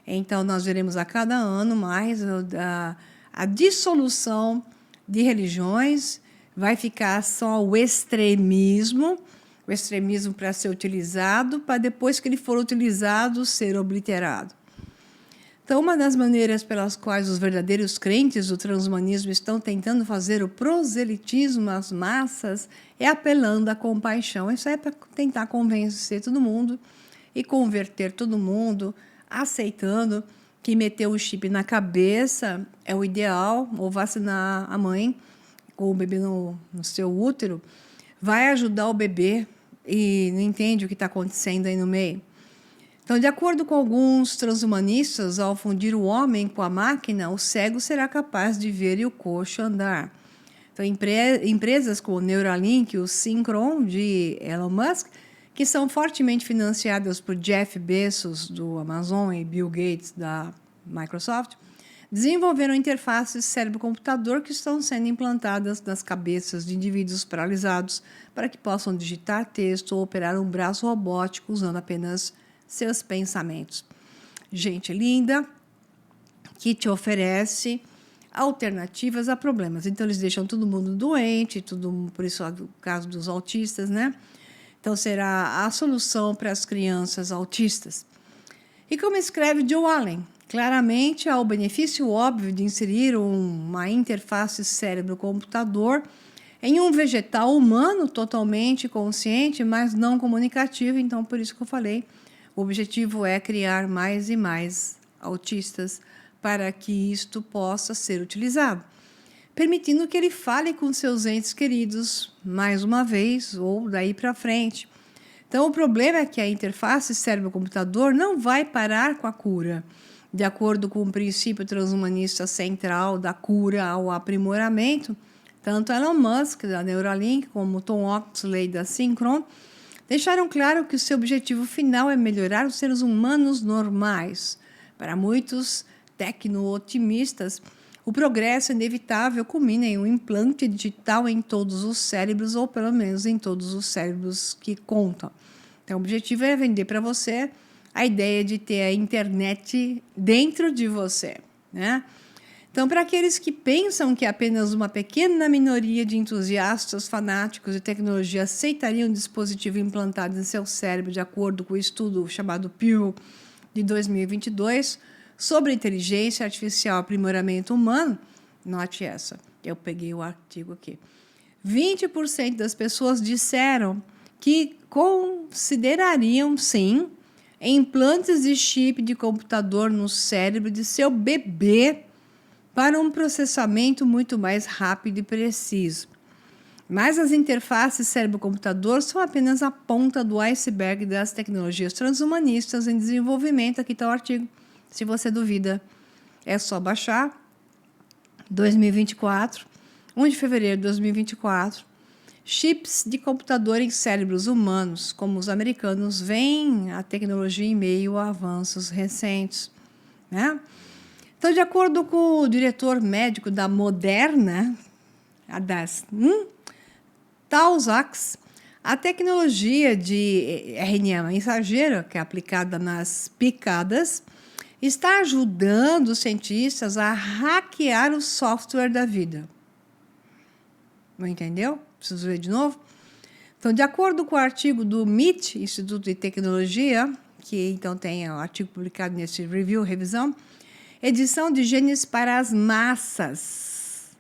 Então, nós veremos a cada ano mais a dissolução de religiões, vai ficar só o extremismo para ser utilizado, para depois que ele for utilizado, ser obliterado. Então, uma das maneiras pelas quais os verdadeiros crentes do transhumanismo estão tentando fazer o proselitismo às massas é apelando à compaixão. Isso é para tentar convencer todo mundo e converter todo mundo, aceitando que meter o chip na cabeça é o ideal, ou vacinar a mãe com o bebê no seu útero, vai ajudar o bebê e não entende o que está acontecendo aí no meio. Então, de acordo com alguns transhumanistas, ao fundir o homem com a máquina, o cego será capaz de ver e o coxo andar. Então, empresas como o Neuralink e o Synchron, de Elon Musk, que são fortemente financiadas por Jeff Bezos, do Amazon, e Bill Gates, da Microsoft, desenvolveram interfaces cérebro-computador que estão sendo implantadas nas cabeças de indivíduos paralisados para que possam digitar texto ou operar um braço robótico usando apenas seus pensamentos. Gente linda que te oferece alternativas a problemas. Então, eles deixam todo mundo doente, por isso é o caso dos autistas, né? Então, será a solução para as crianças autistas. E como escreve Joe Allen, claramente há o benefício óbvio de inserir uma interface cérebro-computador em um vegetal humano totalmente consciente, mas não comunicativo. Então, por isso que eu falei, o objetivo é criar mais e mais autistas para que isto possa ser utilizado, permitindo que ele fale com seus entes queridos mais uma vez ou daí para frente. Então, o problema é que a interface cérebro-computador não vai parar com a cura. De acordo com o princípio transhumanista central da cura ao aprimoramento, tanto Elon Musk, da Neuralink, como Tom Oxley, da Synchron, deixaram claro que o seu objetivo final é melhorar os seres humanos normais. Para muitos tecno-otimistas, o progresso inevitável culmina em um implante digital em todos os cérebros, ou pelo menos em todos os cérebros que contam. Então, o objetivo é vender para você a ideia de ter a internet dentro de você, né? Então, para aqueles que pensam que apenas uma pequena minoria de entusiastas fanáticos de tecnologia aceitariam um dispositivo implantado em seu cérebro, de acordo com o estudo chamado Pew de 2022 sobre inteligência artificial e aprimoramento humano, note essa, eu peguei o artigo aqui. 20% das pessoas disseram que considerariam, sim, implantes de chip de computador no cérebro de seu bebê para um processamento muito mais rápido e preciso. Mas as interfaces cérebro-computador são apenas a ponta do iceberg das tecnologias transhumanistas em desenvolvimento. Aqui está o artigo. Se você duvida, é só baixar. 2024, 1 de fevereiro de 2024. Chips de computador em cérebros humanos, como os americanos, veem a tecnologia em meio a avanços recentes, né? Então, de acordo com o diretor médico da Moderna, a das Talzax, a tecnologia de RNA mensageiro, que é aplicada nas picadas, está ajudando os cientistas a hackear o software da vida. Não entendeu? Preciso ler de novo? Então, de acordo com o artigo do MIT, Instituto de Tecnologia, que então tem o artigo publicado nesse revisão, edição de genes para as massas,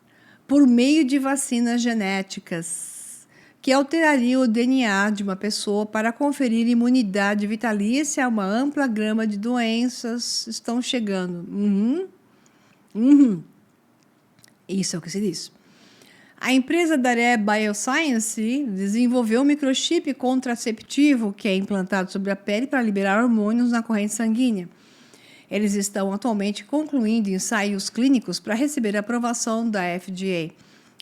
por meio de vacinas genéticas, que alterariam o DNA de uma pessoa para conferir imunidade vitalícia a uma ampla gama de doenças, estão chegando. Isso é o que se diz. A empresa Dare Bioscience desenvolveu um microchip contraceptivo que é implantado sobre a pele para liberar hormônios na corrente sanguínea. Eles estão atualmente concluindo ensaios clínicos para receber a aprovação da FDA.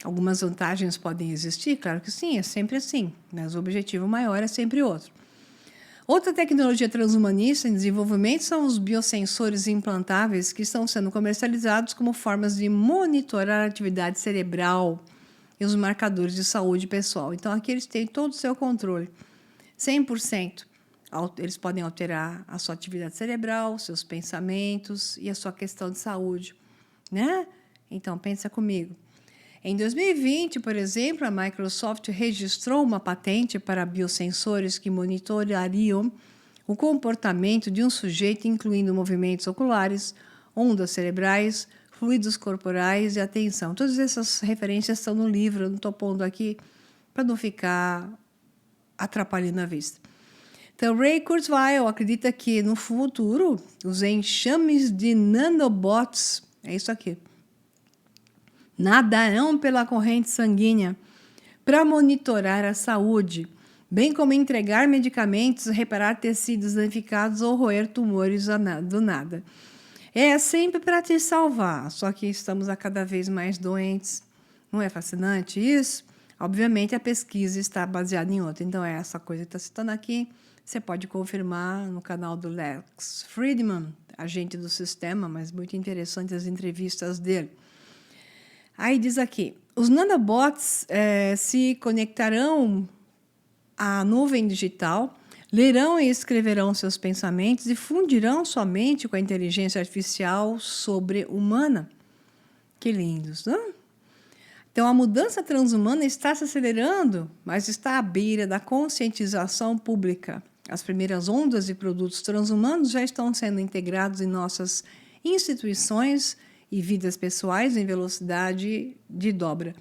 Algumas vantagens podem existir? Claro que sim, é sempre assim, mas o objetivo maior é sempre outro. Outra tecnologia transhumanista em desenvolvimento são os biosensores implantáveis que estão sendo comercializados como formas de monitorar a atividade cerebral e os marcadores de saúde pessoal. Então, aqui eles têm todo o seu controle, 100%. Eles podem alterar a sua atividade cerebral, seus pensamentos e a sua questão de saúde, né? Então, pensa comigo. Em 2020, por exemplo, a Microsoft registrou uma patente para biosensores que monitorariam o comportamento de um sujeito, incluindo movimentos oculares, ondas cerebrais, fluidos corporais e atenção. Todas essas referências estão no livro, eu não estou pondo aqui para não ficar atrapalhando a vista. Então, Ray Kurzweil acredita que, no futuro, os enxames de nanobots, é isso aqui, nadarão pela corrente sanguínea para monitorar a saúde, bem como entregar medicamentos, reparar tecidos danificados ou roer tumores do nada. É sempre para te salvar, só que estamos a cada vez mais doentes. Não é fascinante isso? Obviamente, a pesquisa está baseada em outra. Então, é essa coisa que está citando aqui. Você pode confirmar no canal do Lex Fridman, agente do sistema, mas muito interessante as entrevistas dele. Aí diz aqui, os nanobots se conectarão à nuvem digital, lerão e escreverão seus pensamentos e fundirão sua mente com a inteligência artificial sobre-humana. Que lindos, não? Então, a mudança transhumana está se acelerando, mas está à beira da conscientização pública. As primeiras ondas de produtos transhumanos já estão sendo integrados em nossas instituições e vidas pessoais em velocidade de dobra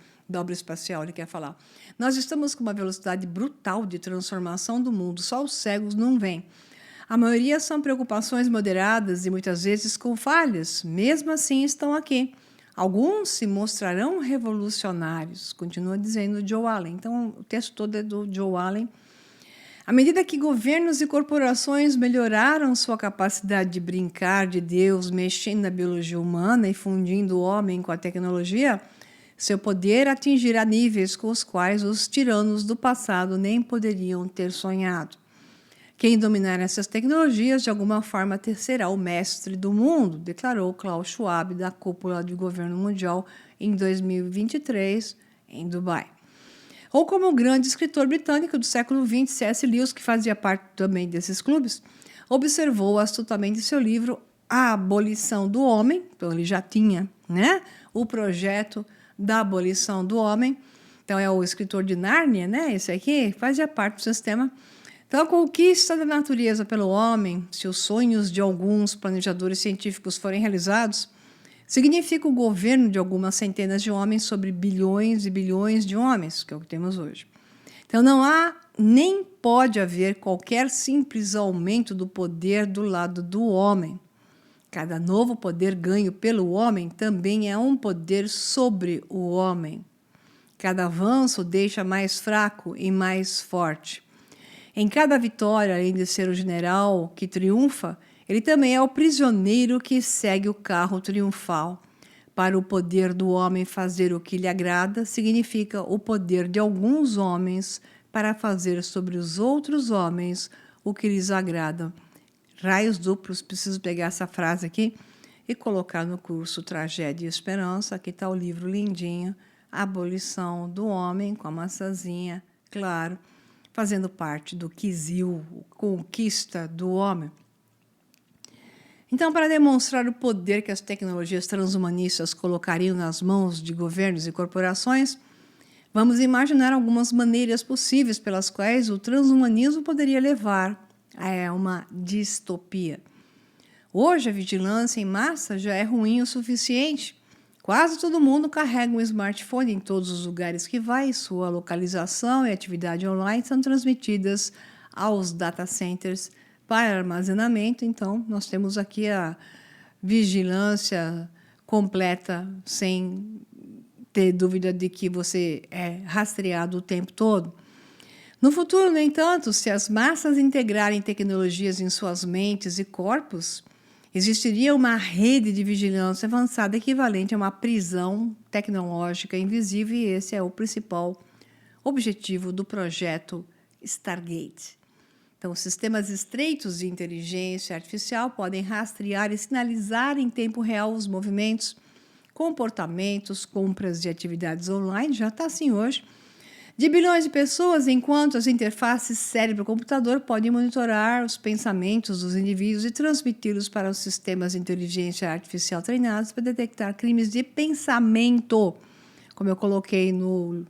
espacial, ele quer falar. Nós estamos com uma velocidade brutal de transformação do mundo, só os cegos não veem. A maioria são preocupações moderadas e muitas vezes com falhas, mesmo assim estão aqui. Alguns se mostrarão revolucionários, continua dizendo Joe Allen. Então, o texto todo é do Joe Allen. À medida que governos e corporações melhoraram sua capacidade de brincar de Deus, mexendo na biologia humana e fundindo o homem com a tecnologia, seu poder atingirá níveis com os quais os tiranos do passado nem poderiam ter sonhado. Quem dominar essas tecnologias, de alguma forma, será o mestre do mundo, declarou Klaus Schwab da cúpula do governo mundial em 2023, em Dubai. Ou como o grande escritor britânico do século XX, C.S. Lewis, que fazia parte também desses clubes, observou astutamente em seu livro a abolição do homem, então ele já tinha, né, o projeto da abolição do homem. Então é o escritor de Nárnia, né, esse aqui fazia parte do sistema. Então a conquista da natureza pelo homem, se os sonhos de alguns planejadores científicos forem realizados, significa o governo de algumas centenas de homens sobre bilhões e bilhões de homens, que é o que temos hoje. Então não há nem pode haver qualquer simples aumento do poder do lado do homem. Cada novo poder ganho pelo homem também é um poder sobre o homem. Cada avanço deixa mais fraco e mais forte. Em cada vitória, além de ser o general que triunfa, ele também é o prisioneiro que segue o carro triunfal. Para o poder do homem fazer o que lhe agrada, significa o poder de alguns homens para fazer sobre os outros homens o que lhes agrada. Raios duplos, preciso pegar essa frase aqui e colocar no curso Tragédia e Esperança. Aqui está o livro lindinho, Abolição do Homem, com a maçãzinha, claro, fazendo parte do Kizil, Conquista do Homem. Então, para demonstrar o poder que as tecnologias transhumanistas colocariam nas mãos de governos e corporações, vamos imaginar algumas maneiras possíveis pelas quais o transhumanismo poderia levar a uma distopia. Hoje, a vigilância em massa já é ruim o suficiente. Quase todo mundo carrega um smartphone em todos os lugares que vai, sua localização e atividade online são transmitidas aos data centers para armazenamento. Então, nós temos aqui a vigilância completa, sem ter dúvida de que você é rastreado o tempo todo. No futuro, no entanto, se as massas integrarem tecnologias em suas mentes e corpos, existiria uma rede de vigilância avançada equivalente a uma prisão tecnológica invisível, e esse é o principal objetivo do projeto Stargate. Então, sistemas estreitos de inteligência artificial podem rastrear e sinalizar em tempo real os movimentos, comportamentos, compras e atividades online, já está assim hoje, de bilhões de pessoas, enquanto as interfaces cérebro-computador podem monitorar os pensamentos dos indivíduos e transmiti-los para os sistemas de inteligência artificial treinados para detectar crimes de pensamento. Como eu coloquei no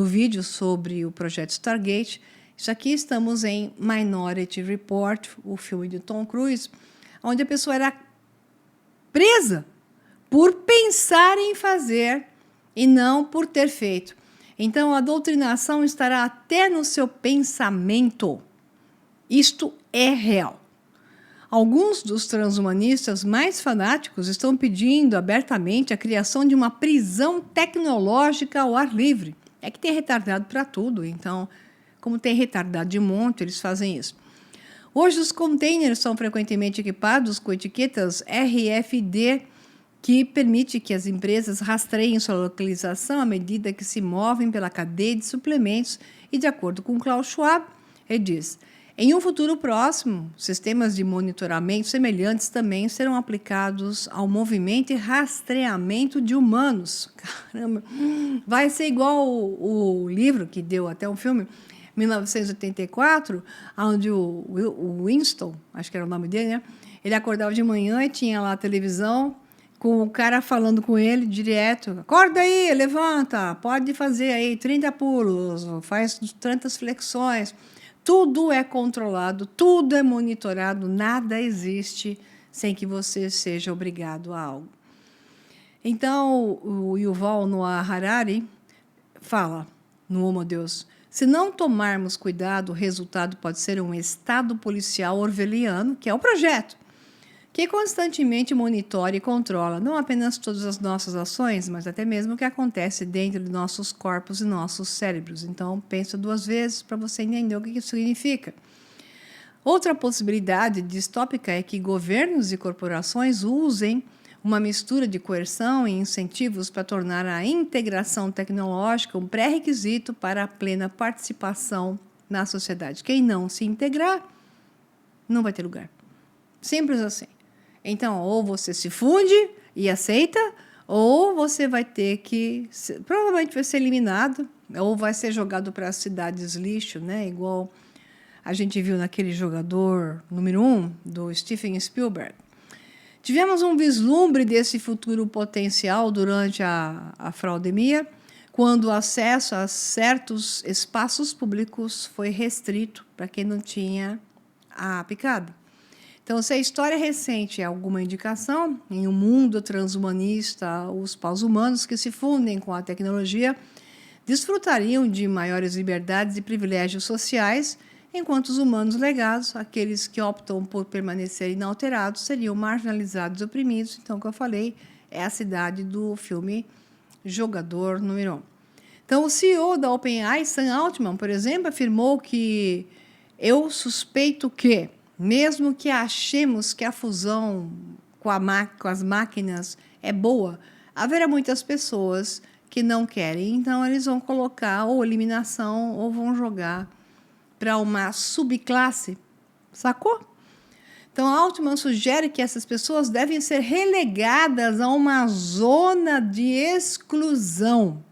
vídeo sobre o projeto Stargate, isso aqui estamos em Minority Report, o filme de Tom Cruise, onde a pessoa era presa por pensar em fazer e não por ter feito. Então, a doutrinação estará até no seu pensamento. Isto é real. Alguns dos transhumanistas mais fanáticos estão pedindo abertamente a criação de uma prisão tecnológica ao ar livre. É que tem retardado para tudo, então, como tem retardado de monte, eles fazem isso. Hoje, os containers são frequentemente equipados com etiquetas RFID, que permite que as empresas rastreiem sua localização à medida que se movem pela cadeia de suplementos e, de acordo com Klaus Schwab, ele diz: em um futuro próximo, sistemas de monitoramento semelhantes também serão aplicados ao movimento e rastreamento de humanos. Caramba, vai ser igual o livro que deu até um filme, 1984, onde o Winston, acho que era o nome dele, né? Ele acordava de manhã e tinha lá a televisão com o cara falando com ele direto: acorda aí, levanta, pode fazer aí 30 pulos, faz tantas flexões. Tudo é controlado, tudo é monitorado, nada existe sem que você seja obrigado a algo. Então, o Yuval Noah Harari fala no Homo Deus: se não tomarmos cuidado, o resultado pode ser um estado policial orwelliano, que é o projeto, que constantemente monitora e controla não apenas todas as nossas ações, mas até mesmo o que acontece dentro de nossos corpos e nossos cérebros. Então, pensa duas vezes para você entender o que isso significa. Outra possibilidade distópica é que governos e corporações usem uma mistura de coerção e incentivos para tornar a integração tecnológica um pré-requisito para a plena participação na sociedade. Quem não se integrar não vai ter lugar. Simples assim. Então, ou você se funde e aceita, ou você vai ter que, provavelmente vai ser eliminado, ou vai ser jogado para as cidades lixo, né? Igual a gente viu naquele Jogador número 1, do Steven Spielberg. Tivemos um vislumbre desse futuro potencial durante a fraudemia, quando o acesso a certos espaços públicos foi restrito para quem não tinha a picada. Então, se a história recente é alguma indicação, em um mundo transhumanista, os pós-humanos que se fundem com a tecnologia desfrutariam de maiores liberdades e privilégios sociais, enquanto os humanos legados, aqueles que optam por permanecer inalterados, seriam marginalizados e oprimidos. Então, o que eu falei é a cidade do filme Jogador Número 1. Então, o CEO da OpenAI, Sam Altman, por exemplo, afirmou que eu suspeito que, mesmo que achemos que a fusão com as máquinas é boa, haverá muitas pessoas que não querem. Então, eles vão colocar ou eliminação ou vão jogar para uma subclasse, sacou? Então, Altman sugere que essas pessoas devem ser relegadas a uma zona de exclusão.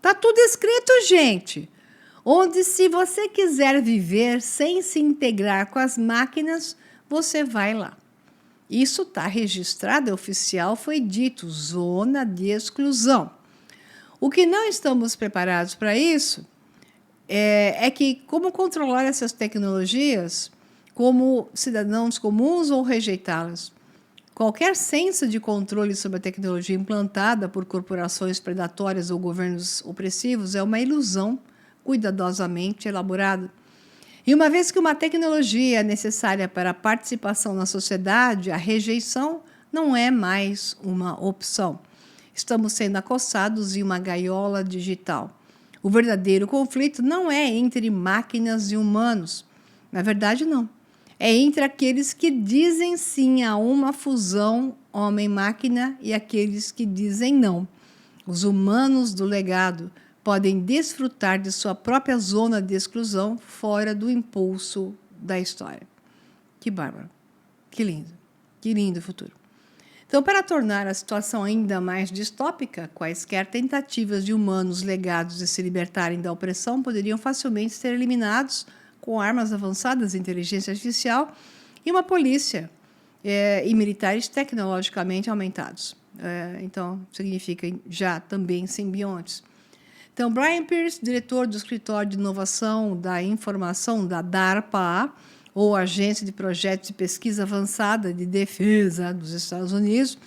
Tá tudo escrito, gente. Onde, se você quiser viver sem se integrar com as máquinas, você vai lá. Isso está registrado, é oficial, foi dito, zona de exclusão. O que não estamos preparados para isso é que como controlar essas tecnologias como cidadãos comuns ou rejeitá-las. Qualquer senso de controle sobre a tecnologia implantada por corporações predatórias ou governos opressivos é uma ilusão cuidadosamente elaborada. E uma vez que uma tecnologia é necessária para a participação na sociedade, a rejeição não é mais uma opção. Estamos sendo acossados em uma gaiola digital. O verdadeiro conflito não é entre máquinas e humanos. Na verdade, não. É entre aqueles que dizem sim a uma fusão homem-máquina e aqueles que dizem não. Os humanos do legado podem desfrutar de sua própria zona de exclusão fora do impulso da história. Que bárbaro. Que lindo. Que lindo futuro. Então, para tornar a situação ainda mais distópica, quaisquer tentativas de humanos legados de se libertarem da opressão poderiam facilmente ser eliminados com armas avançadas de inteligência artificial e uma polícia e militares tecnologicamente aumentados. Então, significa já também simbiontes. Então, Brian Pierce, diretor do Escritório de Inovação da Informação da DARPA, ou Agência de Projetos de Pesquisa Avançada de Defesa dos Estados Unidos,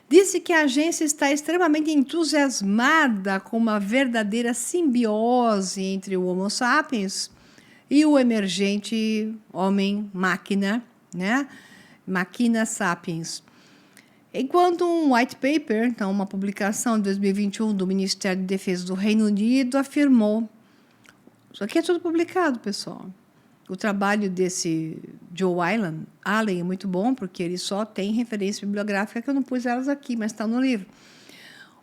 disse que a agência está extremamente entusiasmada com uma verdadeira simbiose entre o Homo sapiens e o emergente homem-máquina, né? Máquina sapiens. Enquanto um white paper, então uma publicação de 2021 do Ministério da Defesa do Reino Unido, afirmou, isso aqui é tudo publicado, pessoal. O trabalho desse Joe Allen é muito bom, porque ele só tem referência bibliográfica, que eu não pus elas aqui, mas está no livro.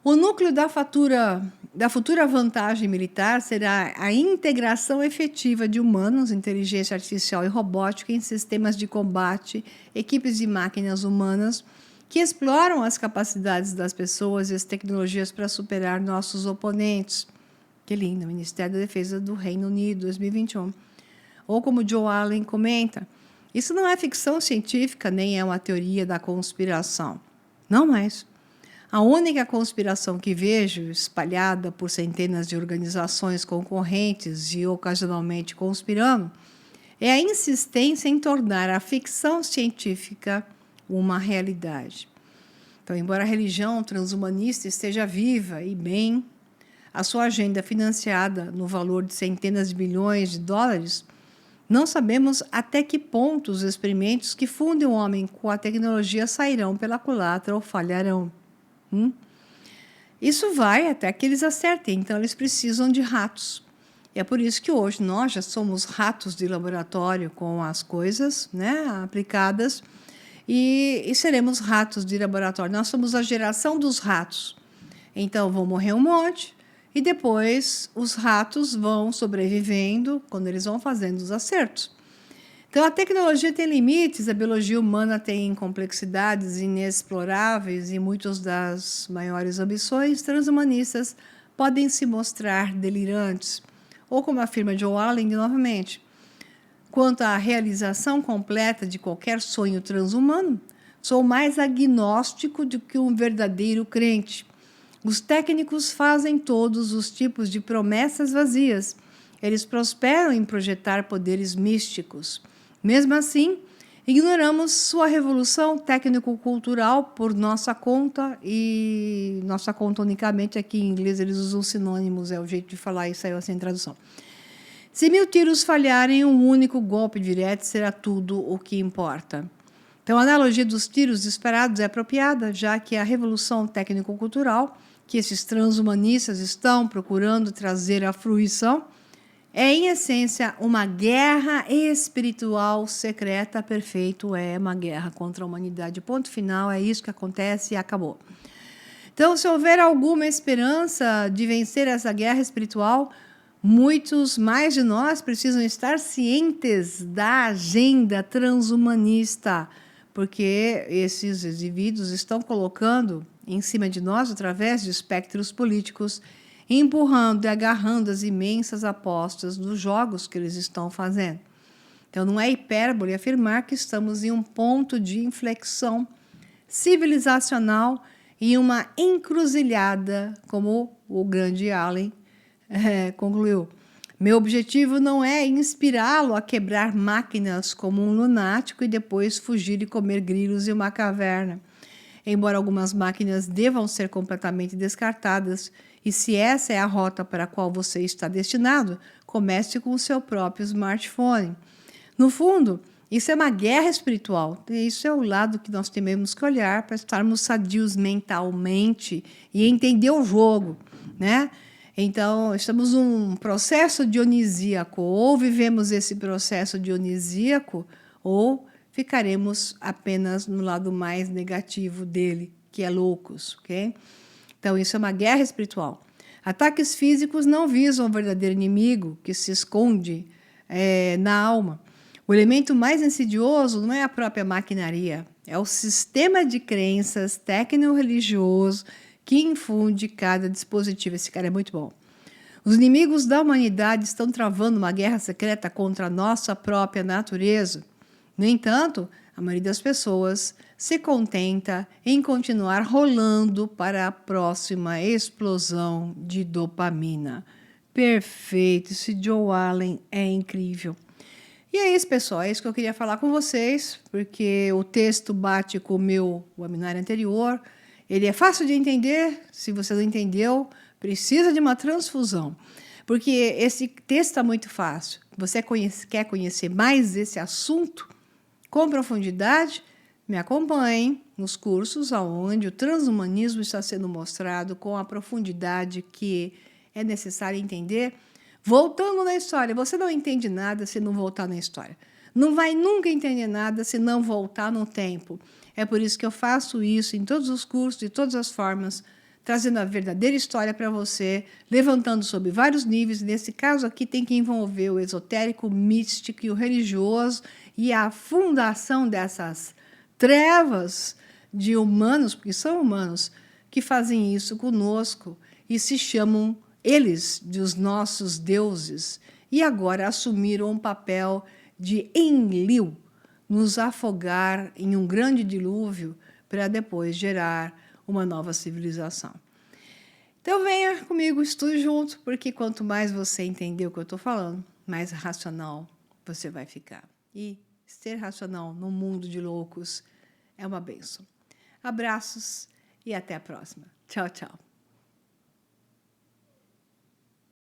O núcleo da futura vantagem militar será a integração efetiva de humanos, inteligência artificial e robótica em sistemas de combate, equipes de máquinas humanas que exploram as capacidades das pessoas e as tecnologias para superar nossos oponentes. Que lindo, Ministério da Defesa do Reino Unido, 2021. Ou como Joe Allen comenta, isso não é ficção científica, nem é uma teoria da conspiração. Não mais. A única conspiração que vejo, espalhada por centenas de organizações concorrentes e ocasionalmente conspirando, é a insistência em tornar a ficção científica uma realidade. Então, embora a religião transhumanista esteja viva e bem, a sua agenda financiada no valor de centenas de bilhões de dólares, não sabemos até que ponto os experimentos que fundem o homem com a tecnologia sairão pela culatra ou falharão. Isso vai até que eles acertem, então eles precisam de ratos. E é por isso que hoje nós já somos ratos de laboratório com as coisas, né, aplicadas, e seremos ratos de laboratório. Nós somos a geração dos ratos. Então vão morrer um monte, e depois os ratos vão sobrevivendo quando eles vão fazendo os acertos. Então, a tecnologia tem limites, a biologia humana tem complexidades inexploráveis e muitas das maiores ambições transhumanistas podem se mostrar delirantes. Ou, como afirma Joe Allen, novamente, quanto à realização completa de qualquer sonho transhumano, Sou mais agnóstico do que um verdadeiro crente. Os técnicos fazem todos os tipos de promessas vazias. Eles prosperam em projetar poderes místicos. Mesmo assim, ignoramos sua revolução técnico-cultural por nossa conta, e nossa conta unicamente aqui em inglês eles usam sinônimos, é o jeito de falar e saiu assim em tradução. Se 1000 tiros falharem, um único golpe direto será tudo o que importa. Então, a analogia dos tiros disparados é apropriada, já que a revolução técnico-cultural que esses transhumanistas estão procurando trazer à fruição é, em essência, uma guerra espiritual secreta. Perfeito, é uma guerra contra a humanidade. Ponto final, é isso que acontece e acabou. Então, se houver alguma esperança de vencer essa guerra espiritual, muitos mais de nós precisam estar cientes da agenda transhumanista, porque esses indivíduos estão colocando em cima de nós, através de espectros políticos, empurrando e agarrando as imensas apostas dos jogos que eles estão fazendo. Então, não é hipérbole afirmar que estamos em um ponto de inflexão civilizacional e uma encruzilhada, como o grande Allen concluiu. Meu objetivo não é inspirá-lo a quebrar máquinas como um lunático e depois fugir e comer grilos em uma caverna. Embora algumas máquinas devam ser completamente descartadas, e se essa é a rota para a qual você está destinado, comece com o seu próprio smartphone. No fundo, isso é uma guerra espiritual. E isso é o lado que nós temos que olhar para estarmos sadios mentalmente e entender o jogo, né? Então, estamos num processo dionisíaco. Ou vivemos esse processo dionisíaco, ou ficaremos apenas no lado mais negativo dele, que é loucos, ok? Então, isso é uma guerra espiritual. Ataques físicos não visam o verdadeiro inimigo que se esconde na alma. O elemento mais insidioso não é a própria maquinaria, é o sistema de crenças tecno-religioso que infunde cada dispositivo. Esse cara é muito bom. Os inimigos da humanidade estão travando uma guerra secreta contra a nossa própria natureza. No entanto, a maioria das pessoas se contenta em continuar rolando para a próxima explosão de dopamina. Perfeito, esse Joe Allen é incrível. E é isso, pessoal, é isso que eu queria falar com vocês, porque o texto bate com o meu webinar anterior. Ele é fácil de entender, se você não entendeu, precisa de uma transfusão. Porque esse texto está muito fácil. Você quer conhecer mais esse assunto com profundidade? Me acompanhem nos cursos onde o transhumanismo está sendo mostrado com a profundidade que é necessária entender. Voltando na história, você não entende nada se não voltar na história. Não vai nunca entender nada se não voltar no tempo. É por isso que eu faço isso em todos os cursos, de todas as formas, trazendo a verdadeira história para você, levantando sobre vários níveis. Nesse caso aqui tem que envolver o esotérico, o místico e o religioso, e a fundação dessas trevas de humanos, porque são humanos, que fazem isso conosco e se chamam eles dos nossos deuses, e agora assumiram um papel de Enlil, nos afogar em um grande dilúvio para depois gerar uma nova civilização. Então venha comigo, estude junto, porque quanto mais você entender o que eu estou falando, mais racional você vai ficar. E ser racional num mundo de loucos é uma bênção. Abraços e até a próxima. Tchau, tchau.